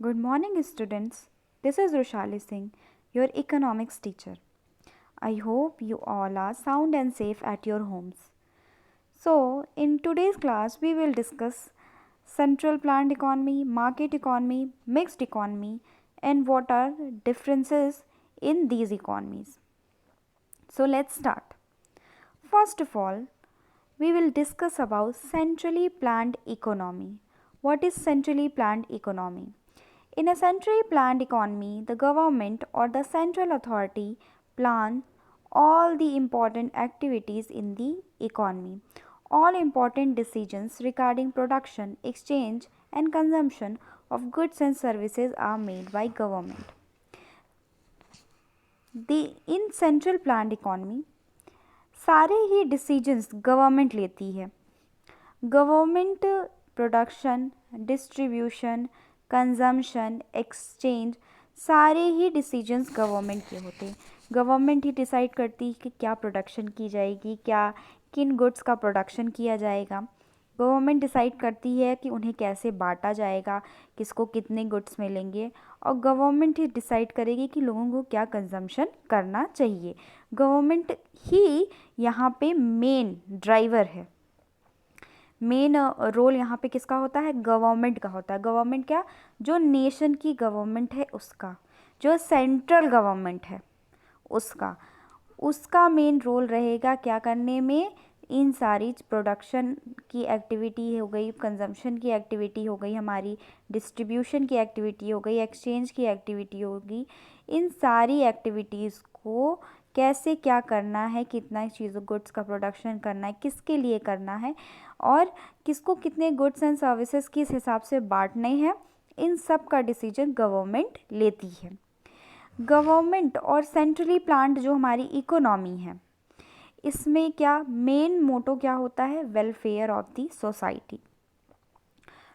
Good morning, students. This is Roshali Singh, your economics teacher. I hope you all are sound and safe at your homes. So, in today's class, we will discuss central planned economy, market economy, mixed economy, and what are differences in these economies. So, let's start. First of all, we will discuss about centrally planned economy. What is centrally planned economy? In a centrally planned economy, the government or the central authority plan all the important activities in the economy. All important decisions regarding production, exchange and consumption of goods and services are made by government. In central planned economy, सारे ही decisions government लेती है. Government production, distribution, consumption, exchange, सारे ही decisions government के होते हैं. Government ही decide करती है कि क्या प्रोडक्शन की जाएगी, क्या किन गुड्स का प्रोडक्शन किया जाएगा. गवर्नमेंट डिसाइड करती है कि उन्हें कैसे बांटा जाएगा, किसको कितने गुड्स मिलेंगे, और गवर्नमेंट ही डिसाइड करेगी कि लोगों को क्या कंजम्पशन करना चाहिए. गवर्नमेंट ही यहाँ पे मेन ड्राइवर है. मेन रोल यहाँ पे किसका होता है? गवर्नमेंट का होता है. गवर्नमेंट क्या? जो नेशन की गवर्नमेंट है उसका, जो सेंट्रल गवर्नमेंट है उसका मेन रोल रहेगा क्या करने में? इन सारी प्रोडक्शन की एक्टिविटी हो गई, कंजम्पशन की एक्टिविटी हो गई, हमारी डिस्ट्रीब्यूशन की एक्टिविटी हो गई, एक्सचेंज की एक्टिविटी होगी. इन सारी एक्टिविटीज़ को कैसे क्या करना है, कितना चीज़ों गुड्स का प्रोडक्शन करना है, किसके लिए करना है, और किसको कितने गुड्स एंड सर्विसेज किस हिसाब से बांटने हैं, इन सब का डिसीजन गवर्नमेंट लेती है. गवर्नमेंट और सेंट्रली प्लान्ड जो हमारी इकोनॉमी है, इसमें क्या मेन मोटो क्या होता है? Welfare of the society.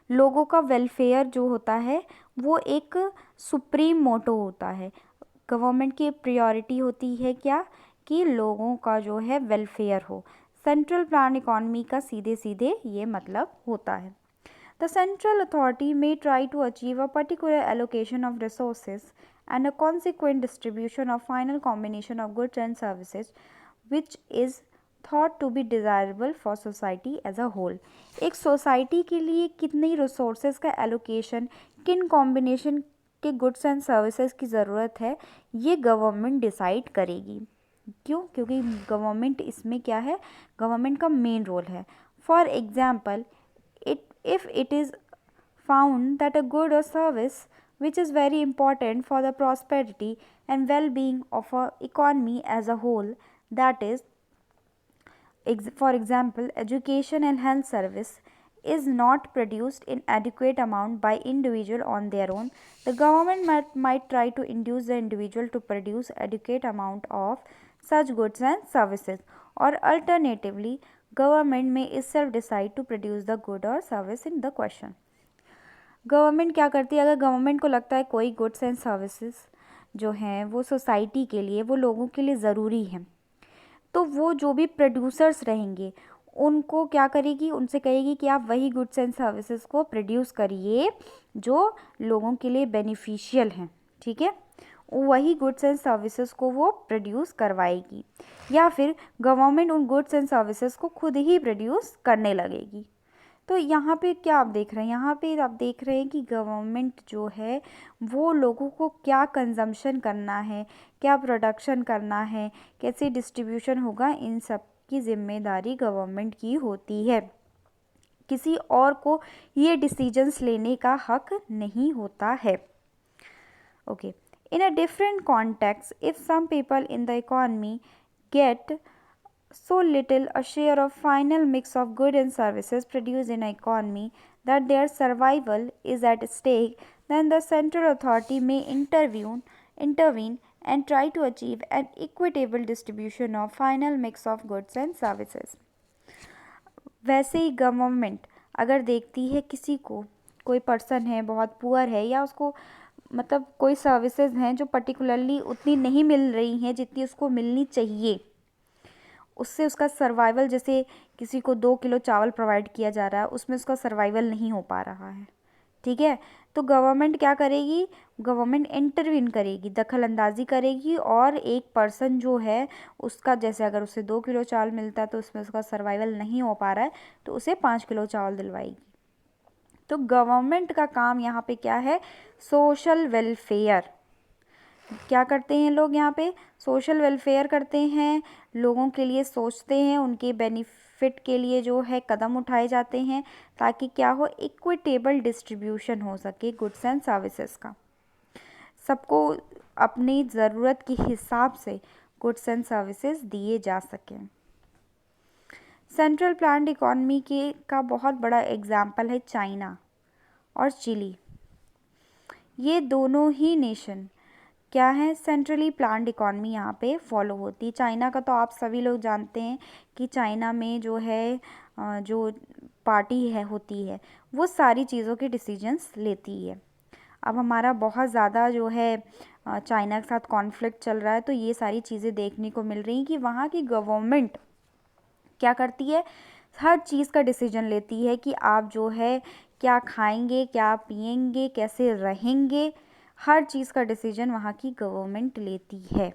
लोगों का वेलफेयर जो होता है वो एक सुप्रीम मोटो होता है. गवर्नमेंट की प्रायोरिटी होती है क्या? कि लोगों का जो है वेलफेयर हो. सेंट्रल प्लान इकोनॉमी का सीधे सीधे ये मतलब होता है. The central authority may try to achieve a particular allocation of resources and a consequent distribution of final combination of goods and services which is thought to be desirable for society as a whole. एक society के लिए कितनी resources का allocation, किन combination के goods and services की ज़रूरत है, ये गवर्नमेंट डिसाइड करेगी. क्यों? क्योंकि गवर्नमेंट इसमें क्या है? गवर्नमेंट का मेन रोल है. For example, if it is found that a good or service which is very important for the prosperity and well-being of a economy as a whole, that is for example education and health service, is not produced in adequate amount by individual on their own, the government might try to induce the individual to produce adequate amount of such goods and services, or alternatively government may itself decide to produce the good or service in the question. Government क्या करती है? अगर government को लगता है कोई goods and services जो हैं वो सोसाइटी के लिए, वो लोगों के लिए ज़रूरी हैं, तो वो जो भी प्रोड्यूसर्स रहेंगे उनको क्या करेगी? उनसे कहेगी कि आप वही गुड्स एंड सर्विसेज को प्रोड्यूस करिए जो लोगों के लिए बेनिफिशियल हैं. ठीक है, वही गुड्स एंड सर्विसेज को वो प्रोड्यूस करवाएगी, या फिर गवर्नमेंट उन गुड्स एंड सर्विसेज को खुद ही प्रोड्यूस करने लगेगी. तो यहाँ पे क्या आप देख रहे हैं? यहाँ पे आप देख रहे हैं कि गवर्नमेंट जो है वो लोगों को क्या कंजम्पशन करना है, क्या प्रोडक्शन करना है, कैसे डिस्ट्रीब्यूशन होगा, इन सब की जिम्मेदारी गवर्नमेंट की होती है. किसी और को ये डिसीजंस लेने का हक नहीं होता है. Okay. In a different context, if some people in the economy get so little a share of final mix of goods and services produced in an economy that their survival is at stake, then the central authority may intervene and try to achieve an equitable distribution of final mix of goods and services. वैसे ही government अगर देखती है किसी को, कोई person है बहुत poor है, या उसको मतलब कोई सर्विसेज हैं जो पर्टिकुलरली उतनी नहीं मिल रही हैं जितनी उसको मिलनी चाहिए, उससे उसका सर्वाइवल, जैसे किसी को 2 किलो चावल प्रोवाइड किया जा रहा है, उसमें उसका सर्वाइवल नहीं हो पा रहा है. ठीक है, तो गवर्नमेंट क्या करेगी, गवर्नमेंट इंटरवीन करेगी, दखल अंदाजी करेगी, और एक पर्सन जो है उसका, जैसे अगर उसे 2 किलो चावल मिलता है तो उसमें उसका सर्वाइवल नहीं हो पा रहा है तो उसे 5 किलो चावल दिलवाएगी। तो गवर्नमेंट का काम यहाँ पे क्या है, सोशल वेलफेयर। क्या करते हैं लोग यहाँ पे, सोशल वेलफेयर करते हैं, लोगों के लिए सोचते हैं, उनके बेनिफिट के लिए जो है कदम उठाए जाते हैं, ताकि क्या हो, इक्विटेबल डिस्ट्रीब्यूशन हो सके गुड्स एंड सर्विसेज का, सबको अपनी ज़रूरत के हिसाब से गुड्स एंड सर्विसेज दिए जा सकें। सेंट्रल प्लान्ड इकॉनमी के का बहुत बड़ा एग्जाम्पल है चाइना और चिली। ये दोनों ही नेशन क्या है, सेंट्रली प्लान्ड इकॉनमी यहाँ पे फॉलो होती है। चाइना का तो आप सभी लोग जानते हैं कि चाइना में जो है जो पार्टी है होती है वो सारी चीज़ों के डिसीजंस लेती है। अब हमारा बहुत ज़्यादा जो है चाइना के साथ कॉन्फ्लिक्ट चल रहा है, तो ये सारी चीज़ें देखने को मिल रही कि वहाँ की गवर्नमेंट क्या करती है, हर चीज़ का डिसीजन लेती है कि आप जो है क्या खाएंगे, क्या पिएंगे, कैसे रहेंगे, हर चीज़ का डिसीजन वहाँ की गवर्नमेंट लेती है।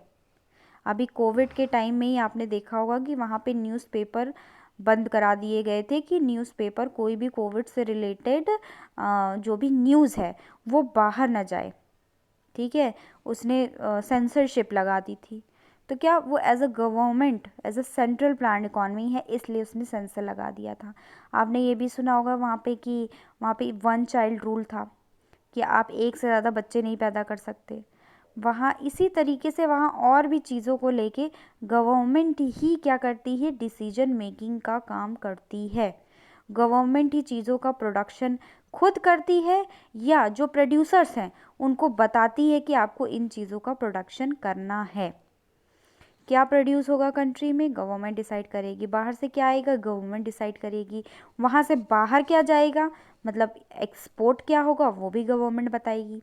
अभी कोविड के टाइम में ही आपने देखा होगा कि वहाँ पे न्यूज़पेपर बंद करा दिए गए थे कि न्यूज़पेपर कोई भी कोविड से रिलेटेड जो भी न्यूज़ है वो बाहर ना जाए, ठीक है, उसने सेंसरशिप लगा दी थी। तो क्या वो as a government, as a central plan economy है, इसलिए उसने सेंसर लगा दिया था। आपने ये भी सुना होगा वहाँ पे कि वहाँ पे 1 चाइल्ड रूल था कि आप एक से ज़्यादा बच्चे नहीं पैदा कर सकते। वहाँ इसी तरीके से वहाँ और भी चीज़ों को लेके गवर्नमेंट ही क्या करती है, डिसीजन मेकिंग का काम करती है। गवर्नमेंट ही चीज़ों का प्रोडक्शन खुद करती है या जो प्रोड्यूसर्स हैं उनको बताती है कि आपको इन चीज़ों का प्रोडक्शन करना है। क्या प्रोड्यूस होगा कंट्री में, गवर्नमेंट डिसाइड करेगी। बाहर से क्या आएगा, गवर्नमेंट डिसाइड करेगी। वहाँ से बाहर क्या जाएगा, मतलब एक्सपोर्ट क्या होगा वो भी गवर्नमेंट बताएगी।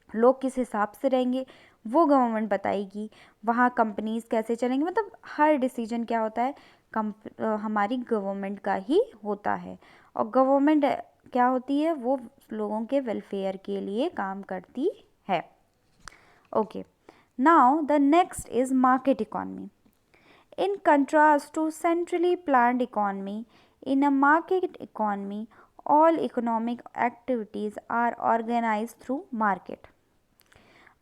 लोग किस हिसाब से रहेंगे वो गवर्नमेंट बताएगी। वहाँ कंपनीज कैसे चलेंगे, मतलब हर डिसीजन क्या होता है, हमारी गवर्नमेंट का ही होता है। और गवर्नमेंट क्या होती है, वो लोगों के वेलफेयर के लिए काम करती है। Okay, now the next is market economy. In contrast to centrally planned economy, in a market economy, all economic activities are organized through market.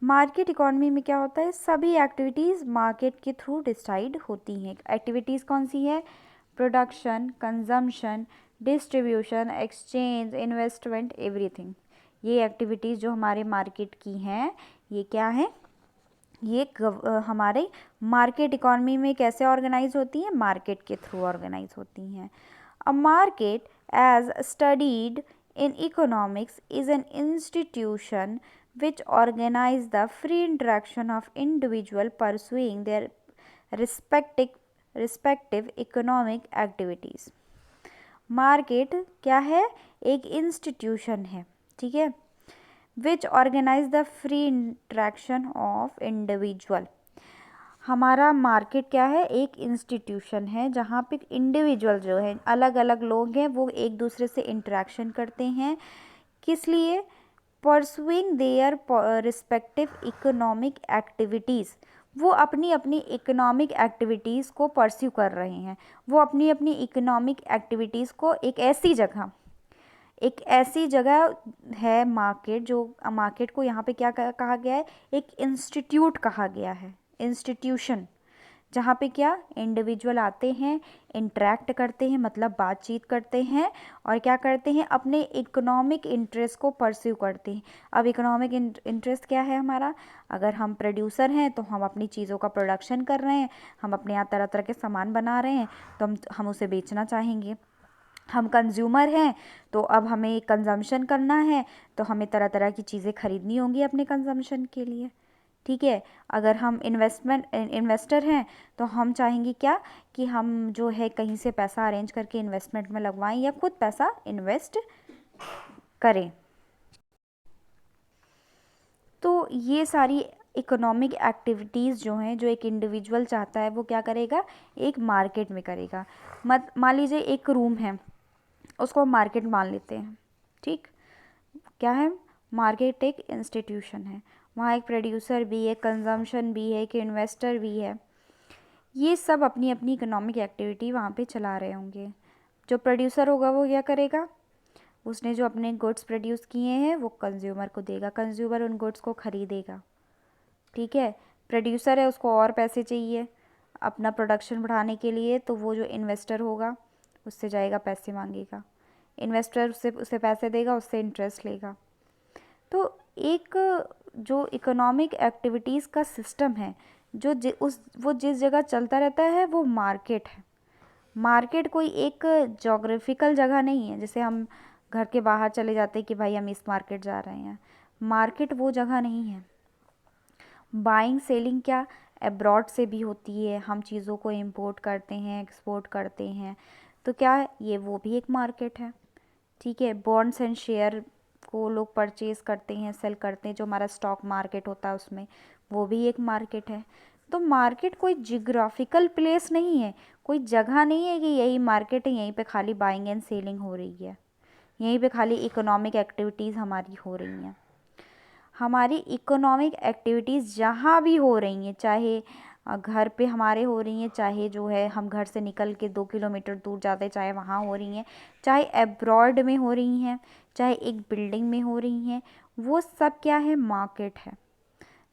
Market economy में क्या होता है, सभी एक्टिविटीज़ मार्केट के थ्रू डिसाइड होती हैं। एक्टिविटीज़ कौन सी है, production, consumption, distribution, exchange, investment, everything. ये एक्टिविटीज़ जो हमारे मार्केट की हैं ये क्या है, ये हमारे मार्केट इकॉनमी में कैसे ऑर्गेनाइज होती हैं, मार्केट के थ्रू ऑर्गेनाइज होती हैं। A market as studied in economics is an institution which organize the free interaction of individual pursuing their respective economic activities. Market क्या है, एक इंस्टीट्यूशन है, ठीक है, which organise the free interaction of individual. हमारा market क्या है, एक इंस्टीट्यूशन है जहाँ पे इंडिविजुअल जो है, अलग अलग लोग हैं, वो एक दूसरे से इंटरेक्शन करते हैं। किस लिए, pursuing their respective economic activities. वो अपनी अपनी इकोनॉमिक एक्टिविटीज़ को परस्यू कर रहे हैं। वो अपनी अपनी इकोनॉमिक एक्टिविटीज़ को एक ऐसी जगह है मार्केट, जो मार्केट को यहाँ पे क्या कहा गया है, एक इंस्टीट्यूट कहा गया है, इंस्टीट्यूशन, जहाँ पे क्या इंडिविजुअल आते हैं, इंटरेक्ट करते हैं, मतलब बातचीत करते हैं, और क्या करते हैं, अपने इकोनॉमिक इंटरेस्ट को परस्यू करते हैं। अब इकोनॉमिक इंटरेस्ट क्या है हमारा, अगर हम प्रोड्यूसर हैं तो हम अपनी चीज़ों का प्रोडक्शन कर रहे हैं, हम अपने यहाँ तरह तरह के सामान बना रहे हैं, तो हम उसे बेचना चाहेंगे। हम कंज्यूमर हैं तो अब हमें कंजम्पशन करना है, तो हमें तरह तरह की चीज़ें खरीदनी होंगी अपने कंजम्पशन के लिए, ठीक है। अगर हम इन्वेस्टर हैं तो हम चाहेंगे क्या, कि हम जो है कहीं से पैसा अरेंज करके इन्वेस्टमेंट में लगवाएं या खुद पैसा इन्वेस्ट करें। तो ये सारी इकोनॉमिक एक्टिविटीज़ जो हैं, जो एक इंडिविजुअल चाहता है वो क्या करेगा, एक मार्केट में करेगा। मान लीजिए एक रूम है, उसको हम मार्केट मान लेते हैं, ठीक, क्या है, मार्केट एक इंस्टीट्यूशन है, वहाँ एक प्रोड्यूसर भी है, कंजम्पशन भी है, एक इन्वेस्टर भी है। ये सब अपनी अपनी इकोनॉमिक एक्टिविटी वहाँ पे चला रहे होंगे। जो प्रोड्यूसर होगा वो क्या करेगा, उसने जो अपने गुड्स प्रोड्यूस किए हैं वो कंज्यूमर को देगा, कंज्यूमर उन गुड्स को खरीदेगा। ठीक है, प्रोड्यूसर है, उसको और पैसे चाहिए अपना प्रोडक्शन बढ़ाने के लिए, तो वो जो इन्वेस्टर होगा उससे जाएगा, पैसे मांगेगा, इन्वेस्टर उससे पैसे देगा, उससे इंटरेस्ट लेगा। तो एक जो इकोनॉमिक एक्टिविटीज़ का सिस्टम है, वो जिस जगह चलता रहता है वो मार्केट है। मार्केट कोई एक जोग्राफिकल जगह नहीं है, जैसे हम घर के बाहर चले जाते हैं कि भाई हम इस मार्केट जा रहे हैं। मार्केट वो जगह नहीं है। बाइंग सेलिंग क्या अब्रॉड से भी होती है, हम चीज़ों को इंपोर्ट करते हैं, एक्सपोर्ट करते हैं, तो क्या है ये, वो भी एक मार्केट है। ठीक है, बॉन्ड्स एंड शेयर को लोग परचेज करते हैं, सेल करते हैं, जो हमारा स्टॉक मार्केट होता है उसमें, वो भी एक मार्केट है। तो मार्केट कोई जियोग्राफिकल प्लेस नहीं है, कोई जगह नहीं है कि यही मार्केट है, यहीं पे खाली बाइंग एंड सेलिंग हो रही है, यहीं पे खाली इकोनॉमिक एक्टिविटीज़ हमारी हो रही हैं। हमारी इकोनॉमिक एक्टिविटीज़ जहाँ भी हो रही हैं, चाहे घर पे हमारे हो रही हैं, चाहे जो है हम घर से निकल के 2 किलोमीटर दूर जाते चाहे वहाँ हो रही हैं, चाहे अब्रॉड में हो रही हैं, चाहे एक बिल्डिंग में हो रही हैं, वो सब क्या है, मार्केट है।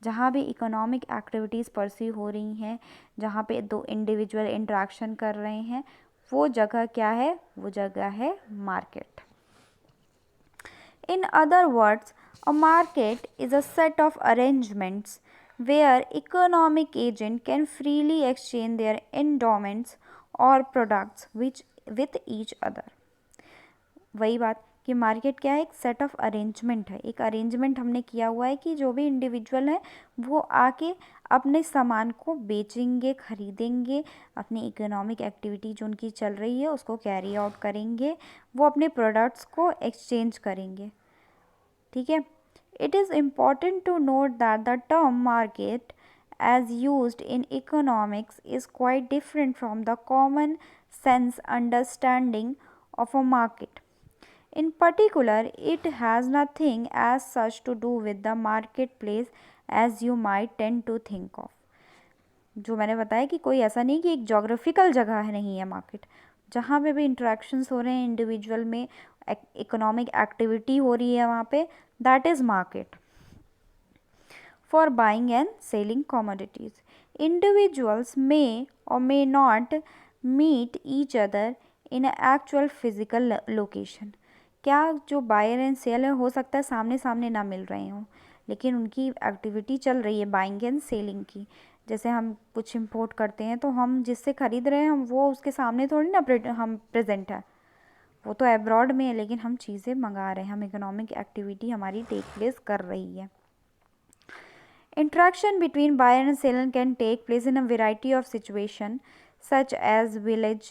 जहाँ भी इकोनॉमिक एक्टिविटीज़ परस्यू हो रही हैं, जहाँ पे दो इंडिविजुअल इंटरेक्शन कर रहे हैं, वो जगह क्या है, वो जगह है market. In other words, a market is a set of arrangements where economic agents can freely exchange their endowments or products with each other. वही बात कि मार्केट क्या है, एक सेट ऑफ अरेंजमेंट है, एक अरेंजमेंट हमने किया हुआ है कि जो भी इंडिविजुअल है वो आके अपने सामान को बेचेंगे, खरीदेंगे, अपनी इकोनॉमिक एक्टिविटी जो उनकी चल रही है उसको कैरी आउट करेंगे, वो अपने प्रोडक्ट्स को एक्सचेंज करेंगे। ठीक है, it is important to note that the term market as used in economics is quite different from the common sense understanding of a market. In particular, it has nothing as such to do with the marketplace as you might tend to think of. जो मैंने बताया कि कोई ऐसा नहीं कि एक geographical जगह है, नहीं है मार्केट, जहाँ पे भी इंटरेक्शंस हो रहे हैं इंडिविजुअल में, इकोनॉमिक एक्टिविटी हो रही है वहाँ पे, that is market for buying and selling commodities. Individuals may or may not meet each other in an actual physical location. क्या जो बायर एंड सेलर हो सकता है सामने सामने ना मिल रहे हों, लेकिन उनकी एक्टिविटी चल रही है बाइंग एंड सेलिंग की। जैसे हम कुछ इंपोर्ट करते हैं तो हम जिससे ख़रीद रहे हैं हम वो उसके सामने थोड़ी ना हम प्रेजेंट है, वो तो अब्रॉड में है, लेकिन हम चीज़ें मंगा रहे हैं, हम इकोनॉमिक एक्टिविटी हमारी टेक प्लेस कर रही है। Interaction between buyer and seller can take place in a variety of situations, such as village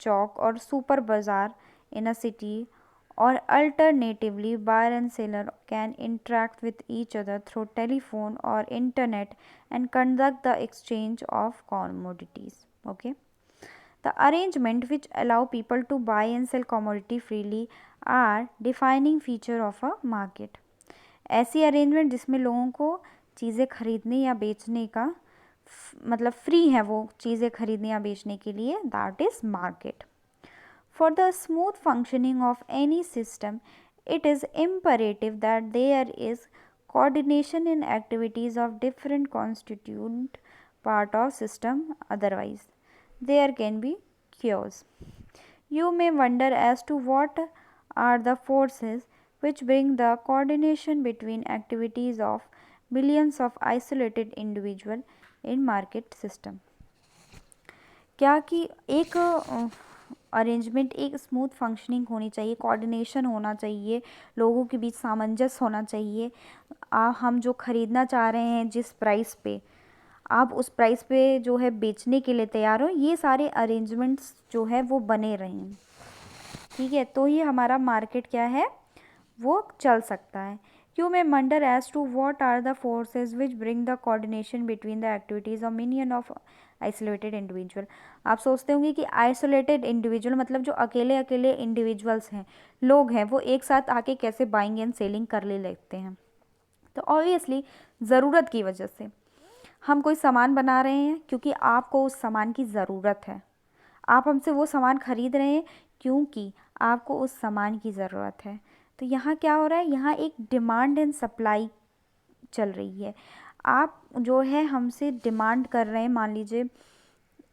chalk or super bazaar in a city, or alternatively, buyer and seller can interact with each other through telephone or internet and conduct the exchange of commodities. Okay. The arrangement which allow people to buy and sell commodity freely are defining feature of a market. ऐसी arrangement जिसमें लोगों को चीज़ें खरीदने या बेचने का मतलब फ्री है, वो चीज़ें खरीदने या बेचने के लिए, that is market. For the smooth functioning of any system it is imperative that there is coordination in activities of different constituent part of system, otherwise there can be chaos. You may wonder as to what are the forces which bring the coordination between activities of billions of isolated individual in market system. क्या कि एक arrangement, एक smooth functioning होनी चाहिए, coordination होना चाहिए, लोगों के बीच सामंजस्य होना चाहिए। हम जो ख़रीदना चाह रहे हैं जिस प्राइस पे, आप उस प्राइस पे जो है बेचने के लिए तैयार हो, ये सारे अरेंजमेंट्स जो है वो बने रहें। ठीक है, तो ये हमारा मार्केट क्या है, वो चल सकता है। You may wonder as to what are the forces which bring the coordination between the activities of million of isolated individual. आप सोचते होंगे कि isolated individual मतलब जो अकेले अकेले individuals हैं, लोग हैं, वो एक साथ आके कैसे बाइंग एंड सेलिंग कर ले लेते हैं। तो ऑब्वियसली ज़रूरत की वजह से। हम कोई सामान बना रहे हैं क्योंकि आपको उस सामान की ज़रूरत है। आप हमसे वो सामान खरीद रहे हैं क्योंकि आपको उस सामान की ज़रूरत है। तो यहाँ क्या हो रहा है, यहाँ एक डिमांड एंड सप्लाई चल रही है। आप जो है हमसे डिमांड कर रहे हैं, मान लीजिए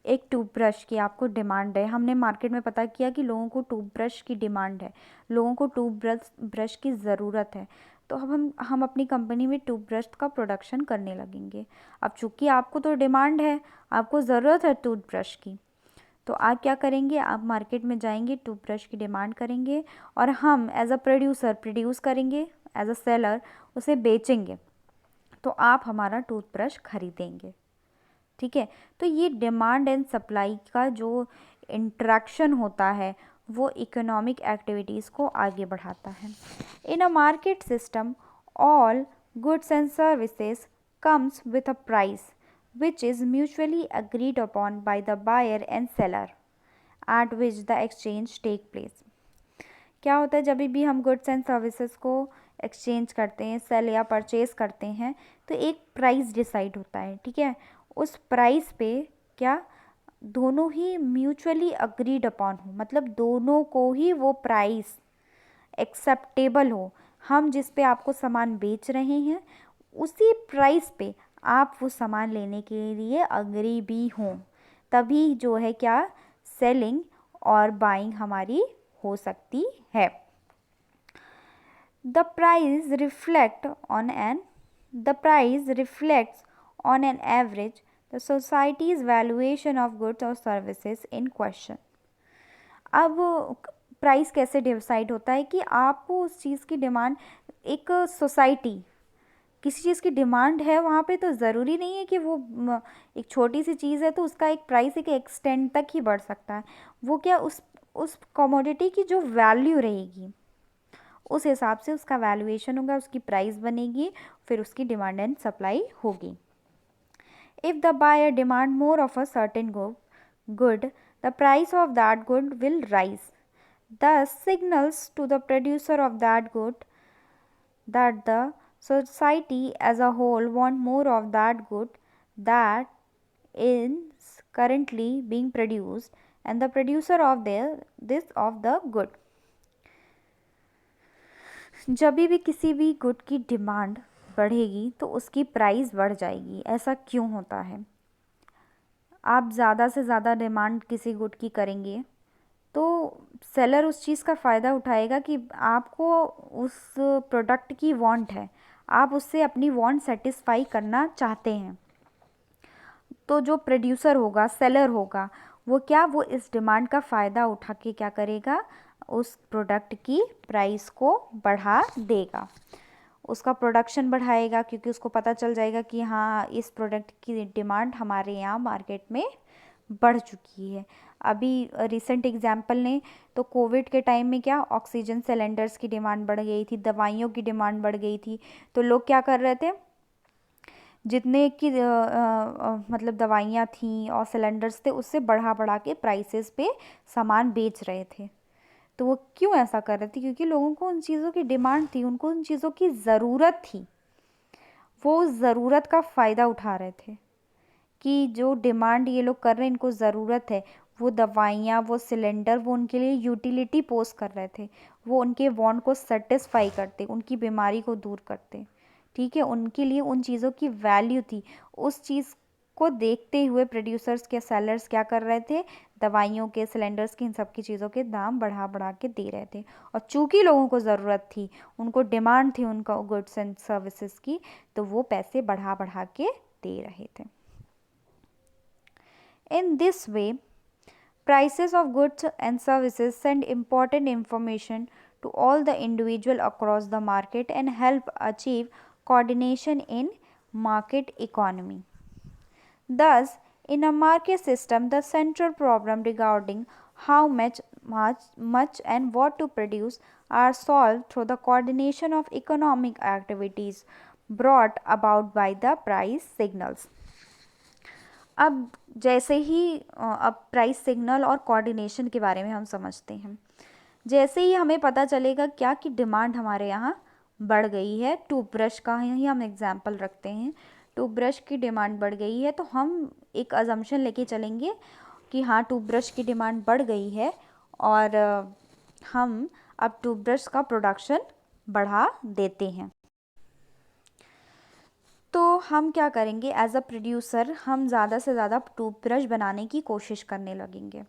एक टूथब्रश की आपको डिमांड है। हमने मार्केट में पता किया कि लोगों को टूथब्रश की डिमांड है, लोगों को टूथब्रश की ज़रूरत है। तो अब हम अपनी कंपनी में टूथब्रश का प्रोडक्शन करने लगेंगे। अब चूँकि आपको तो डिमांड है, आपको ज़रूरत है टूथब्रश की, तो आप क्या करेंगे, आप मार्केट में जाएंगे, टूथब्रश की डिमांड करेंगे और हम एज अ प्रोड्यूसर प्रोड्यूस करेंगे, एज अ सेलर उसे बेचेंगे, तो आप हमारा टूथब्रश खरीदेंगे। ठीक है, तो ये डिमांड एंड सप्लाई का जो इंट्रैक्शन होता है वो इकोनॉमिक एक्टिविटीज़ को आगे बढ़ाता है। In a market system all goods and services comes with a price which is mutually agreed upon by the buyer and seller at which the exchange take place। क्या होता है, जब भी हम गुड्स एंड सर्विसेज को exchange करते हैं, cell या परचेज करते हैं, तो एक प्राइस डिसाइड होता है। ठीक है, उस प्राइस पे क्या दोनों ही म्यूचुअली अग्रीड अपॉन हो, मतलब दोनों को ही वो प्राइस एक्सेप्टेबल हो। हम जिस पे आपको सामान बेच रहे हैं उसी प्राइस पे आप वो सामान लेने के लिए अग्री भी हों, तभी जो है क्या सेलिंग और बाइंग हमारी हो सकती है। The price reflects on an average the society's valuation of goods or services in question। अब प्राइस कैसे डिसाइड होता है कि आपको उस चीज़ की डिमांड, एक सोसाइटी किसी चीज़ की डिमांड है वहाँ पे, तो ज़रूरी नहीं है कि वो एक छोटी सी चीज़ है तो उसका एक प्राइस एक एक्सटेंड तक ही बढ़ सकता है। वो क्या उस कमोडिटी की जो वैल्यू रहेगी उस हिसाब से उसका वैल्यूएशन होगा, उसकी प्राइस बनेगी, फिर उसकी डिमांड एंड सप्लाई होगी। If the buyer demand more of a certain good the price of that good will rise, thus signals to the producer of that good that the society as a whole want more of that good that is currently being produced and the producer of the good। जब भी किसी भी good की demand बढ़ेगी तो उसकी price बढ़ जाएगी। ऐसा क्यों होता है? आप ज़्यादा से ज़्यादा डिमांड किसी गुड की करेंगे तो सेलर उस चीज़ का फ़ायदा उठाएगा कि आपको उस प्रोडक्ट की वांट है, आप उससे अपनी वांट सेटिस्फाई करना चाहते हैं। तो जो प्रोड्यूसर होगा, सेलर होगा, वो इस डिमांड का फ़ायदा उठा के क्या करेगा, उस प्रोडक्ट की प्राइस को बढ़ा देगा, उसका प्रोडक्शन बढ़ाएगा, क्योंकि उसको पता चल जाएगा कि हाँ इस प्रोडक्ट की डिमांड हमारे यहाँ मार्केट में बढ़ चुकी है। अभी रिसेंट एग्जाम्पल ने तो कोविड के टाइम में क्या ऑक्सीजन सिलेंडर्स की डिमांड बढ़ गई थी, दवाइयों की डिमांड बढ़ गई थी, तो लोग क्या कर रहे थे, जितने की मतलब दवाइयाँ थीं और सिलेंडर्स थे उससे बढ़ा बढ़ा के प्राइसेस पे सामान बेच रहे थे। तो वो क्यों ऐसा कर रहे थे? क्योंकि लोगों को उन चीज़ों की डिमांड थी, उनको उन चीज़ों की ज़रूरत थी, वो उस ज़रूरत का फ़ायदा उठा रहे थे कि जो डिमांड ये लोग कर रहे हैं इनको ज़रूरत है, वो दवाइयाँ, वो सिलेंडर, वो उनके लिए यूटिलिटी पोस्ट कर रहे थे, वो उनके वांट को सेटिस्फाई करते, उनकी बीमारी को दूर करते। ठीक है, उनके लिए उन चीज़ों की वैल्यू थी। उस चीज़ को देखते हुए प्रोड्यूसर्स के सेलर्स क्या कर रहे थे, दवाइयों के, सिलेंडर्स की, इन सब की चीज़ों के दाम बढ़ा बढ़ा के दे रहे थे। और चूँकि लोगों को ज़रूरत थी, उनको डिमांड थी उनका गुड्स एंड सर्विसेज की, तो वो पैसे बढ़ा बढ़ा के दे रहे थे। In this way, prices of goods and services send important information to all the individual across the market and help achieve coordination in market economy. Thus, in a market system, the central problem regarding how much much and what to produce are solved through the coordination of economic activities brought about by the price signals. अब जैसे ही अब price signal और coordination के बारे में हम समझते हैं। जैसे ही हमें पता चलेगा क्या कि डिमांड हमारे यहाँ बढ़ गई है, टूथब्रश का ही हम एग्जांपल रखते हैं, टूथब्रश की डिमांड बढ़ गई है, तो हम एक अजम्पशन लेके चलेंगे कि हाँ टूथब्रश की डिमांड बढ़ गई है और हम अब टूथब्रश का प्रोडक्शन बढ़ा देते हैं। तो हम क्या करेंगे, एज अ प्रोड्यूसर हम ज़्यादा से ज़्यादा टूथब्रश बनाने की कोशिश करने लगेंगे।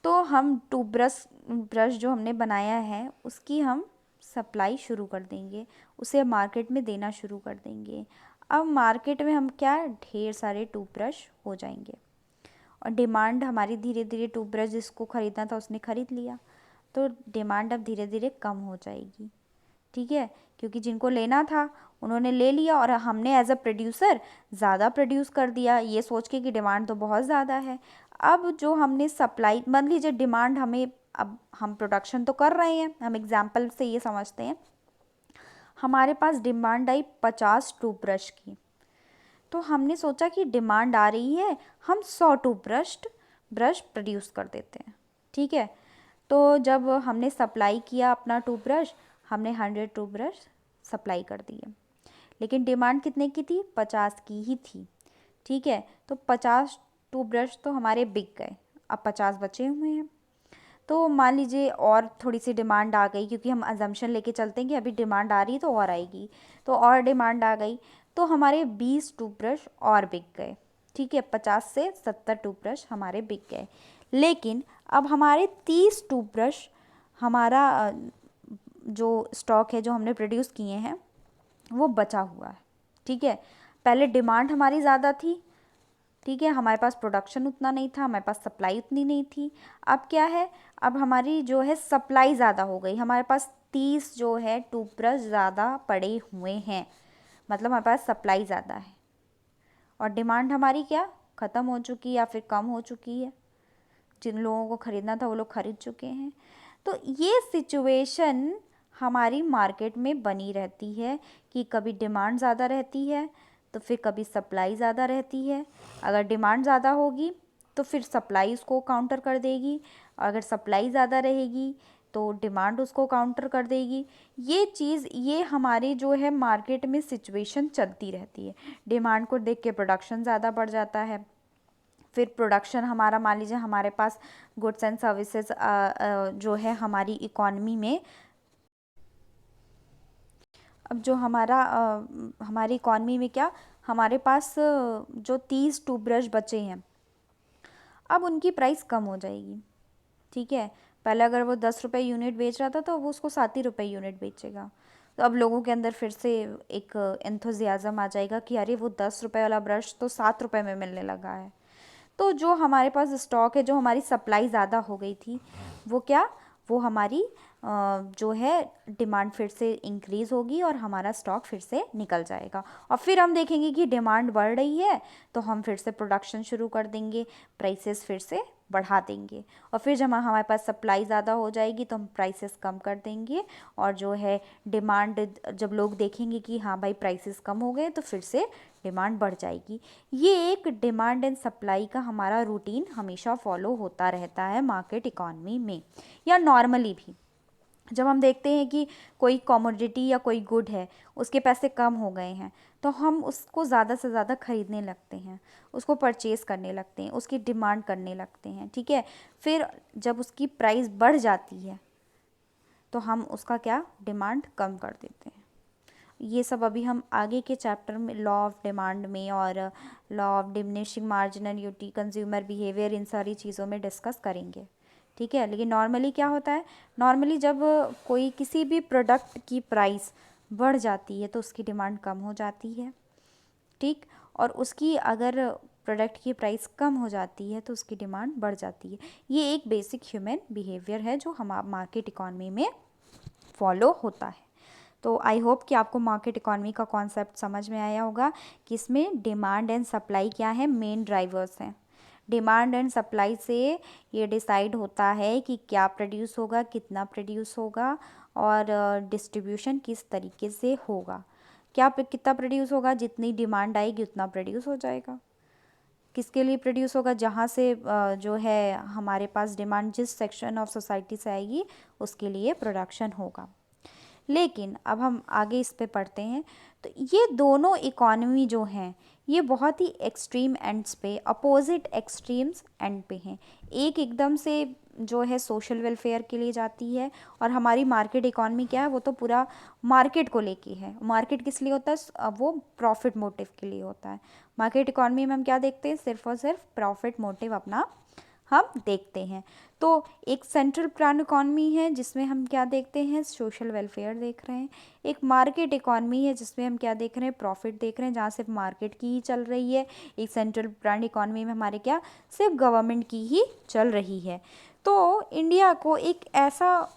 तो हम ब्रश जो हमने बनाया है उसकी हम सप्लाई शुरू कर देंगे, उसे मार्केट में देना शुरू कर देंगे। अब मार्केट में हम क्या, ढेर सारे टूथब्रश हो जाएंगे और डिमांड हमारी धीरे धीरे, टूथब्रश जिसको ख़रीदना था उसने ख़रीद लिया, तो डिमांड अब धीरे धीरे कम हो जाएगी। ठीक है, क्योंकि जिनको लेना था उन्होंने ले लिया और हमने एज अ प्रोड्यूसर ज़्यादा प्रोड्यूस कर दिया, ये सोच के कि डिमांड तो बहुत ज़्यादा है। अब जो हमने सप्लाई, मान लीजिए डिमांड हमें, अब हम प्रोडक्शन तो कर रहे हैं, हम एग्जांपल से ये समझते हैं, हमारे पास डिमांड आई 50 टूथब्रश की, तो हमने सोचा कि डिमांड आ रही है, हम 100 टूथब्रश प्रोड्यूस कर देते हैं। ठीक है, तो जब हमने सप्लाई किया अपना टूथब्रश, हमने 100 टूथब्रश सप्लाई कर दिए, लेकिन डिमांड कितने की थी, 50 की ही थी। ठीक है, तो 50 टूथब्रश तो हमारे बिक गए, अब 50 बचे हुए हैं। तो मान लीजिए और थोड़ी सी डिमांड आ गई, क्योंकि हम अजम्पशन लेके चलते हैं कि अभी डिमांड आ रही है तो और आएगी, तो और डिमांड आ गई, तो हमारे 20 टूथब्रश और बिक गए। ठीक है, 50 से 70 टूथब्रश हमारे बिक गए, लेकिन अब हमारे 30 टूथब्रश, हमारा जो स्टॉक है जो हमने प्रोड्यूस किए हैं वो बचा हुआ है। ठीक है, पहले डिमांड हमारी ज़्यादा थी, ठीक है, हमारे पास प्रोडक्शन उतना नहीं था, हमारे पास सप्लाई उतनी नहीं थी। अब क्या है, अब हमारी जो है सप्लाई ज़्यादा हो गई, हमारे पास 30 जो है टूथब्रश ज़्यादा पड़े हुए हैं, मतलब हमारे पास सप्लाई ज़्यादा है और डिमांड हमारी क्या, ख़त्म हो चुकी या फिर कम हो चुकी है। जिन लोगों को ख़रीदना था वो लोग ख़रीद चुके हैं। तो ये सिचुएशन हमारी मार्केट में बनी रहती है कि कभी डिमांड ज़्यादा रहती है तो फिर कभी सप्लाई ज़्यादा रहती है। अगर डिमांड ज़्यादा होगी तो फिर सप्लाई उसको काउंटर कर देगी, और अगर सप्लाई ज़्यादा रहेगी तो डिमांड उसको काउंटर कर देगी। ये चीज़, ये हमारी जो है मार्केट में सिचुएशन चलती रहती है। डिमांड को देख के प्रोडक्शन ज़्यादा बढ़ जाता है, फिर प्रोडक्शन हमारा, मान लीजिए हमारे पास गुड्स एंड सर्विसेज जो है हमारी इकॉनमी में, अब जो हमारी इकॉनमी में क्या, हमारे पास जो 30 टूथब्रश बचे हैं अब उनकी प्राइस कम हो जाएगी। ठीक है, पहले अगर वो 10 रुपये यूनिट बेच रहा था तो वो उसको 7 ही रुपये यूनिट बेचेगा। तो अब लोगों के अंदर फिर से एक एंथुजियाज़म आ जाएगा कि अरे वो 10 रुपये वाला ब्रश तो 7 रुपये में मिलने लगा है। तो जो हमारे पास स्टॉक है, जो हमारी सप्लाई ज़्यादा हो गई थी, वो क्या, वो हमारी जो है डिमांड फिर से इंक्रीज़ होगी और हमारा स्टॉक फिर से निकल जाएगा, और फिर हम देखेंगे कि डिमांड बढ़ रही है तो हम फिर से प्रोडक्शन शुरू कर देंगे, प्राइसेस फिर से बढ़ा देंगे, और फिर जब हमारे पास सप्लाई ज़्यादा हो जाएगी तो हम प्राइसेस कम कर देंगे, और जो है डिमांड, जब लोग देखेंगे कि हाँ भाई प्राइसेस कम हो गए तो फिर से डिमांड बढ़ जाएगी। ये एक डिमांड एंड सप्लाई का हमारा रूटीन हमेशा फॉलो होता रहता है मार्केट इकॉनमी में, या नॉर्मली भी। जब हम देखते हैं कि कोई कमोडिटी या कोई गुड है, उसके पैसे कम हो गए हैं, तो हम उसको ज़्यादा से ज़्यादा ख़रीदने लगते हैं, उसको परचेज़ करने लगते हैं, उसकी डिमांड करने लगते हैं। ठीक है, फिर जब उसकी प्राइस बढ़ जाती है तो हम उसका क्या, डिमांड कम कर देते हैं। ये सब अभी हम आगे के चैप्टर में, लॉ ऑफ डिमांड में और law of diminishing marginal utility, consumer behaviour, इन सारी चीज़ों में डिस्कस करेंगे। ठीक है, लेकिन नॉर्मली क्या होता है, नॉर्मली जब कोई किसी भी प्रोडक्ट की प्राइस बढ़ जाती है तो उसकी डिमांड कम हो जाती है। ठीक, और उसकी अगर प्रोडक्ट की प्राइस कम हो जाती है तो उसकी डिमांड बढ़ जाती है। ये एक बेसिक ह्यूमन बिहेवियर है जो हम मार्केट इकॉनमी में फॉलो होता है। तो आई होप कि आपको मार्केट इकॉनमी का कॉन्सेप्ट समझ में आया होगा कि इसमें डिमांड एंड सप्लाई क्या है, मेन ड्राइवर्स हैं। डिमांड एंड सप्लाई से ये डिसाइड होता है कि क्या प्रोड्यूस होगा, कितना प्रोड्यूस होगा और डिस्ट्रीब्यूशन किस तरीके से होगा। कितना प्रोड्यूस होगा, जितनी डिमांड आएगी उतना प्रोड्यूस हो जाएगा। किसके लिए प्रोड्यूस होगा, जहाँ से जो है हमारे पास डिमांड जिस सेक्शन ऑफ सोसाइटी से आएगी उसके लिए प्रोडक्शन होगा। लेकिन अब हम आगे इस पे पढ़ते हैं। तो ये दोनों इकॉनमी जो हैं ये बहुत ही एक्सट्रीम एंड्स पे, अपोजिट एक्सट्रीम्स एंड पे हैं। एक एकदम से जो है सोशल वेलफेयर के लिए जाती है और हमारी मार्केट इकॉनमी क्या है, वो तो पूरा मार्केट को लेके है। मार्केट किस लिए होता है, वो प्रॉफिट मोटिव के लिए होता है। मार्केट इकॉनमी में हम क्या देखते हैं, सिर्फ और सिर्फ प्रॉफिट मोटिव अपना हम देखते हैं। तो एक सेंट्रल प्लान इकॉनमी है जिसमें हम क्या देखते हैं, सोशल वेलफेयर देख रहे हैं। एक मार्केट इकॉनमी है जिसमें हम क्या देख रहे हैं, प्रॉफिट देख रहे हैं, जहाँ सिर्फ मार्केट की ही चल रही है। एक सेंट्रल प्लान इकॉनमी में हमारे क्या, सिर्फ गवर्नमेंट की ही चल रही है। तो इंडिया को एक ऐसा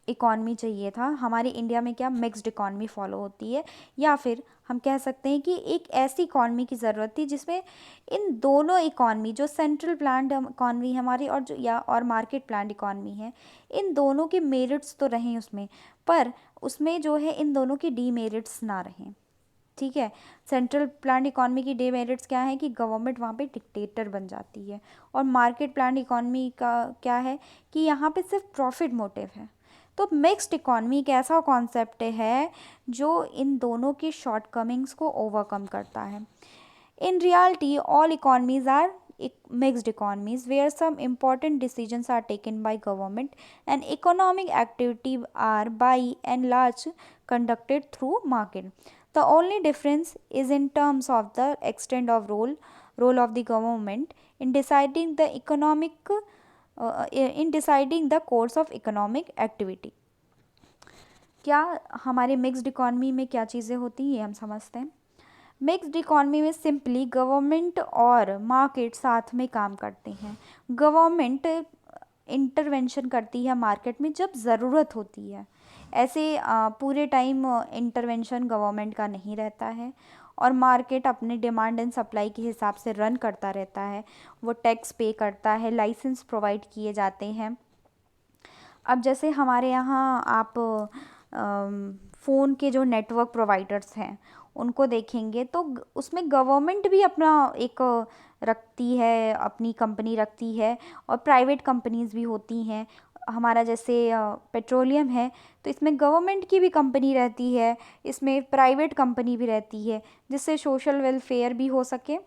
इकॉनमी चाहिए था। हमारे इंडिया में क्या मिक्स्ड इकॉनमी फॉलो होती है, या फिर हम कह सकते हैं कि एक ऐसी इकॉनमी की ज़रूरत थी जिसमें इन दोनों इकॉनमी, जो सेंट्रल प्लान्ड इकॉनमी हमारी और और मार्केट प्लान्ड इकॉनमी है, इन दोनों के मेरिट्स तो रहें उसमें, पर उसमें जो है इन दोनों के डीमेरिट्स ना रहें। ठीक है, सेंट्रल प्लान्ड इकॉनमी की डीमेरिट्स क्या है कि गवर्नमेंट वहाँ पे डिक्टेटर बन जाती है, और मार्केट प्लान्ड इकॉनमी का क्या है कि यहाँ पे सिर्फ प्रॉफिट मोटिव है। तो मिक्स्ड इकॉनमी एक ऐसा कॉन्सेप्ट है जो इन दोनों की शॉर्टकमिंग्स को ओवरकम करता है। In reality all economies are mixed economies where some important decisions are taken by government and economic activity are by and large conducted through market. The only difference is in terms of the extent of role of the government in deciding the in deciding the course of economic activity. क्या हमारे mixed economy में क्या चीज़ें होती हैं, हम समझते हैं। मिक्स्ड इकॉनमी में सिंपली गवर्नमेंट और मार्केट साथ में काम करते हैं। गवर्नमेंट इंटरवेंशन करती है मार्केट में जब ज़रूरत होती है। ऐसे पूरे टाइम इंटरवेंशन गवर्नमेंट का नहीं रहता है, और मार्केट अपने डिमांड एंड सप्लाई के हिसाब से रन करता रहता है। वो टैक्स पे करता है, लाइसेंस प्रोवाइड किए जाते हैं। अब जैसे हमारे यहाँ आप फ़ोन के जो नेटवर्क प्रोवाइडर्स हैं उनको देखेंगे तो उसमें गवर्नमेंट भी अपना एक रखती है, अपनी कंपनी रखती है, और प्राइवेट कंपनीज भी होती हैं। हमारा जैसे पेट्रोलियम है तो इसमें गवर्नमेंट की भी कंपनी रहती है, इसमें प्राइवेट कंपनी भी रहती है, जिससे सोशल वेलफेयर भी हो सके।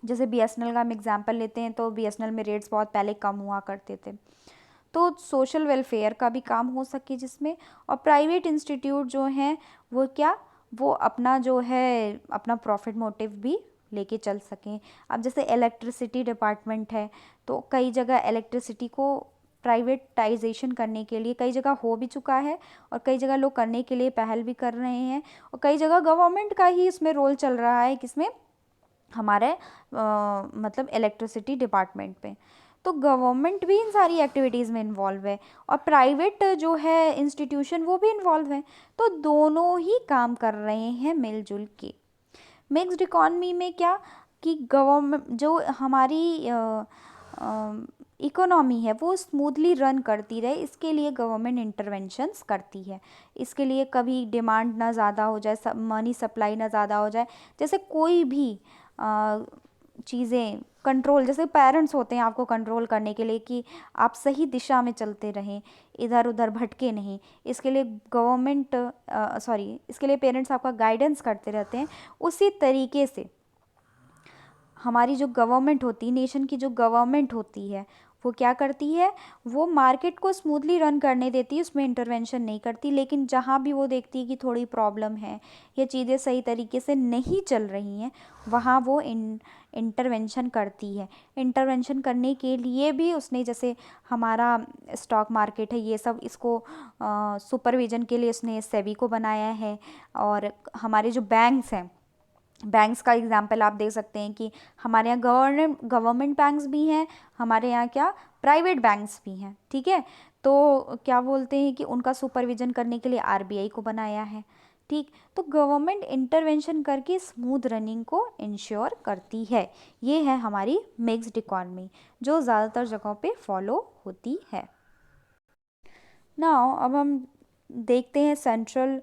जैसे BSNL का हम एग्जांपल लेते हैं तो BSNL में रेट्स बहुत पहले कम हुआ करते थे, तो सोशल वेलफेयर का भी काम हो सके जिसमें। और प्राइवेट इंस्टीट्यूट जो हैं वो क्या, वो अपना जो है अपना प्रॉफिट मोटिव भी लेके चल सकें। अब जैसे इलेक्ट्रिसिटी डिपार्टमेंट है तो कई जगह इलेक्ट्रिसिटी को प्राइवेटाइजेशन करने के लिए कई जगह हो भी चुका है, और कई जगह लोग करने के लिए पहल भी कर रहे हैं, और कई जगह गवर्नमेंट का ही इसमें रोल चल रहा है, किसमें, हमारे मतलब इलेक्ट्रिसिटी डिपार्टमेंट पे। तो गवर्नमेंट भी इन सारी एक्टिविटीज़ में इन्वॉल्व है, और प्राइवेट जो है इंस्टीट्यूशन वो भी इन्वॉल्व है। तो दोनों ही काम कर रहे हैं मिलजुल के। मिक्स्ड इकॉनमी में क्या कि गवर्नमेंट जो हमारी इकोनॉमी है वो स्मूथली रन करती रहे, इसके लिए गवर्नमेंट इंटरवेंशंस करती है। इसके लिए कभी डिमांड ना ज़्यादा हो जाए, मनी सप्लाई ना ज़्यादा हो जाए, जैसे कोई भी चीज़ें कंट्रोल, जैसे पेरेंट्स होते हैं आपको कंट्रोल करने के लिए कि आप सही दिशा में चलते रहें, इधर उधर भटके नहीं, इसके लिए गवर्नमेंट इसके लिए पेरेंट्स आपका गाइडेंस करते रहते हैं। उसी तरीके से हमारी जो गवर्नमेंट होती है, नेशन की जो गवर्नमेंट होती है, वो क्या करती है, वो मार्केट को स्मूथली रन करने देती है, उसमें इंटरवेंशन नहीं करती। लेकिन जहाँ भी वो देखती है कि थोड़ी प्रॉब्लम है या चीज़ें सही तरीके से नहीं चल रही हैं, वहाँ वो इंटरवेंशन करती है। इंटरवेंशन करने के लिए भी उसने, जैसे हमारा स्टॉक मार्केट है ये सब, इसको सुपरविजन के लिए उसने सेबी को बनाया है। और हमारे जो बैंक्स हैं, बैंक्स का एग्जांपल आप दे सकते हैं कि हमारे यहाँ गवर्नमेंट बैंक्स भी हैं, हमारे यहाँ क्या प्राइवेट बैंक्स भी हैं। ठीक है, तो क्या बोलते हैं कि उनका सुपरविजन करने के लिए RBI को बनाया है। ठीक। तो गवर्नमेंट इंटरवेंशन करके स्मूथ रनिंग को इंश्योर करती है। ये है हमारी मिक्स्ड इकॉनमी जो ज़्यादातर जगहों पे फॉलो होती है। नाउ अब हम देखते हैं सेंट्रल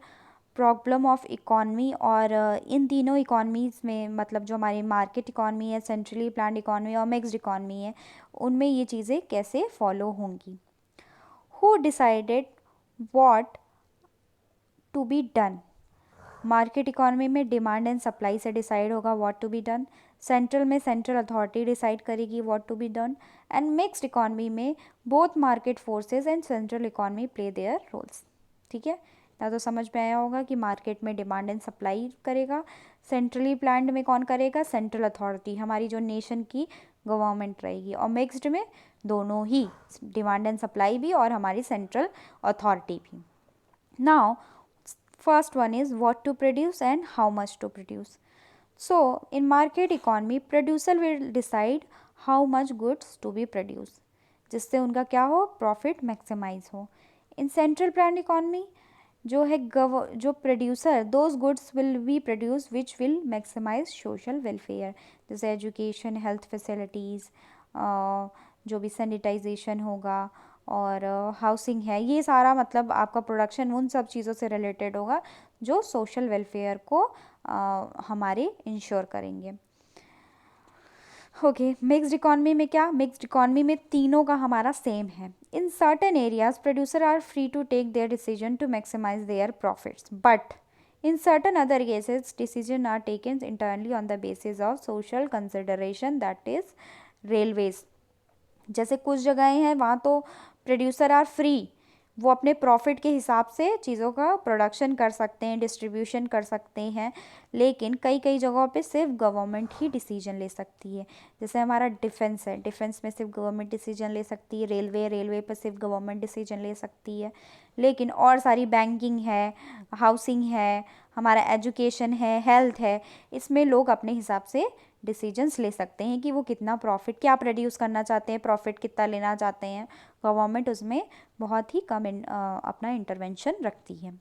प्रॉब्लम ऑफ इकॉनमी, और इन तीनों इकॉनमीज़ में मतलब जो हमारी मार्केट इकॉनमी है, सेंट्रली प्लान्ड इकॉनमी और मिक्स्ड इकॉनमी है, उनमें ये चीज़ें कैसे फॉलो होंगी। Who decided what to be done. Market economy में डिमांड एंड सप्लाई से डिसाइड होगा what to be done. Central में सेंट्रल अथॉरिटी डिसाइड करेगी what to be done. And mixed economy में both market forces and central economy play their roles. ठीक है, ना तो समझ में आया होगा कि मार्केट में डिमांड एंड सप्लाई करेगा, सेंट्रली प्लान्ड में कौन करेगा, सेंट्रल अथॉरिटी, हमारी जो नेशन की गवर्नमेंट रहेगी, और मिक्स्ड में दोनों ही, डिमांड एंड सप्लाई भी और हमारी सेंट्रल अथॉरिटी भी। Now first one is what to produce and how much to produce. So in market economy producer will decide how much goods to be produced, जिससे उनका क्या हो, प्रॉफिट मैक्सिमाइज हो। इन central planned economy जो है जो producer those goods will be produce which will maximise social welfare, जैसे education, health facilities, जो भी सैनिटाइजेशन होगा और हाउसिंग है, ये सारा मतलब आपका प्रोडक्शन उन सब चीज़ों से रिलेटेड होगा जो सोशल वेलफेयर को हमारे इंश्योर करेंगे। ओके, मिक्स्ड इकॉनमी में क्या, मिक्स्ड इकॉनमी में तीनों का हमारा सेम है। In certain areas producer are free to take their decision to maximise their profits, but in certain other cases decisions are taken entirely on the basis of social consideration, that is railways। जैसे कुछ जगहें हैं वहाँ तो producer are free, वो अपने profit के हिसाब से चीज़ों का प्रोडक्शन कर सकते हैं, डिस्ट्रीब्यूशन कर सकते हैं, लेकिन कई कई जगहों पे सिर्फ गवर्नमेंट ही डिसीजन ले सकती है। जैसे हमारा डिफेंस है, डिफेंस में सिर्फ गवर्नमेंट डिसीजन ले सकती है, रेलवे पर सिर्फ गवर्नमेंट डिसीजन ले सकती है, लेकिन और सारी बैंकिंग है, हाउसिंग है, हमारा एजुकेशन है, हेल्थ है, इसमें लोग अपने हिसाब से डिसीजंस ले सकते हैं कि वो कितना प्रॉफिट, क्या प्रोड्यूस करना चाहते हैं, प्रॉफिट कितना लेना चाहते हैं। गवर्नमेंट उसमें बहुत ही कम अपना इंटरवेंशन रखती है।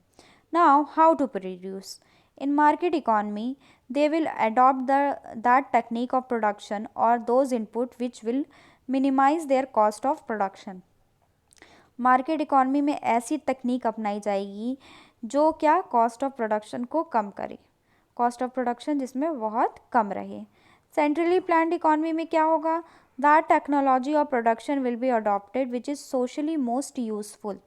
Now how to produce. In market economy they will adopt that technique of production और those input which will minimise their cost of production. Market economy में ऐसी तकनीक अपनाई जाएगी जो क्या, कॉस्ट ऑफ प्रोडक्शन को कम करे, कॉस्ट ऑफ प्रोडक्शन जिसमें बहुत कम रहे। सेंट्रली प्लान्ड इकॉनमी में क्या होगा, that technology of production will be adopted which is socially most useful,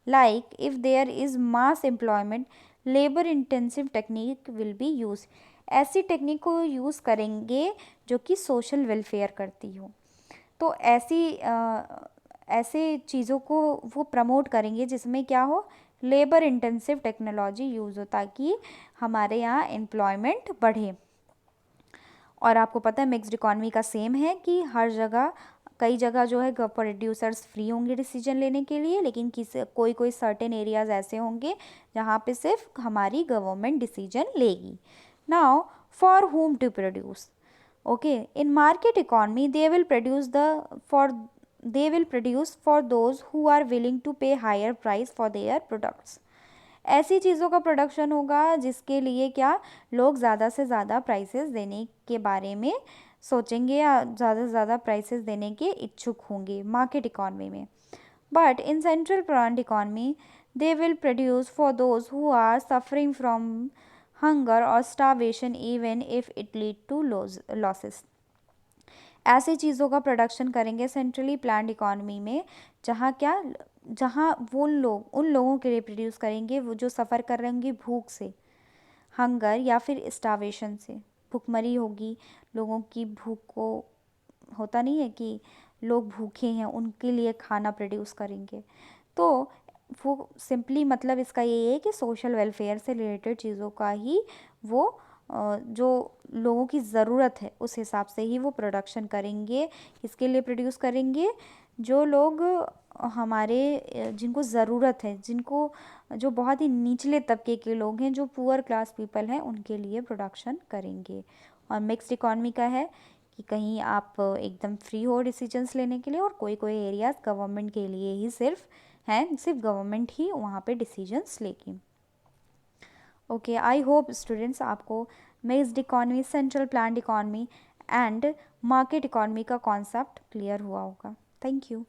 like if there is mass employment labour intensive technique will be use. ऐसी technique को use करेंगे जो कि सोशल वेलफेयर करती हो, तो ऐसे चीज़ों को वो प्रमोट करेंगे जिसमें क्या हो, लेबर इंटेंसिव टेक्नोलॉजी यूज़ हो, ताकि हमारे यहाँ एम्प्लॉयमेंट बढ़े। और आपको पता है मिक्स्ड इकॉनमी का सेम है कि हर जगह, कई जगह जो है प्रोड्यूसर्स फ्री होंगे डिसीजन लेने के लिए, लेकिन कोई कोई सर्टेन एरियाज ऐसे होंगे जहाँ पे सिर्फ हमारी गवर्नमेंट डिसीजन लेगी। Now for whom to produce. Okay, in market economy they will produce for those who are willing to pay higher price for their products. ऐसी चीज़ों का प्रोडक्शन होगा जिसके लिए क्या, लोग ज़्यादा से ज़्यादा प्राइसेस देने के बारे में सोचेंगे या ज़्यादा से ज़्यादा प्राइसेस देने के इच्छुक होंगे मार्केट इकॉनमी में। But in central planned economy they will produce for those who are suffering from hunger और starvation even if it lead to losses. ऐसी चीज़ों का प्रोडक्शन करेंगे सेंट्रली प्लान्ड इकॉनमी में जहाँ क्या, जहाँ वो उन लोगों के लिए प्रोड्यूस करेंगे वो जो सफ़र कर रहे होंगे भूख से, हंगर या फिर स्टारवेशन से, भूखमरी होगी, लोगों की भूख को, होता नहीं है कि लोग भूखे हैं उनके लिए खाना प्रोड्यूस करेंगे। तो वो सिंपली मतलब इसका ये है कि सोशल वेलफेयर से रिलेटेड चीज़ों का ही वो जो लोगों की ज़रूरत है उस हिसाब से ही वो प्रोडक्शन करेंगे। किसके लिए प्रोड्यूस करेंगे, जो लोग हमारे जिनको ज़रूरत है, जिनको, जो बहुत ही निचले तबके के लोग हैं, जो पुअर क्लास पीपल हैं, उनके लिए प्रोडक्शन करेंगे। और मिक्स्ड इकॉनमी का है कि कहीं आप एकदम फ्री हो डिसीजंस लेने के लिए, और कोई कोई एरियाज गवर्नमेंट के लिए ही सिर्फ हैं, सिर्फ गवर्नमेंट ही वहाँ पे डिसीजंस लेगी। ओके, आई होप स्टूडेंट्स आपको mixed economy, central planned economy and market economy का कॉन्सेप्ट क्लियर हुआ होगा। Thank you.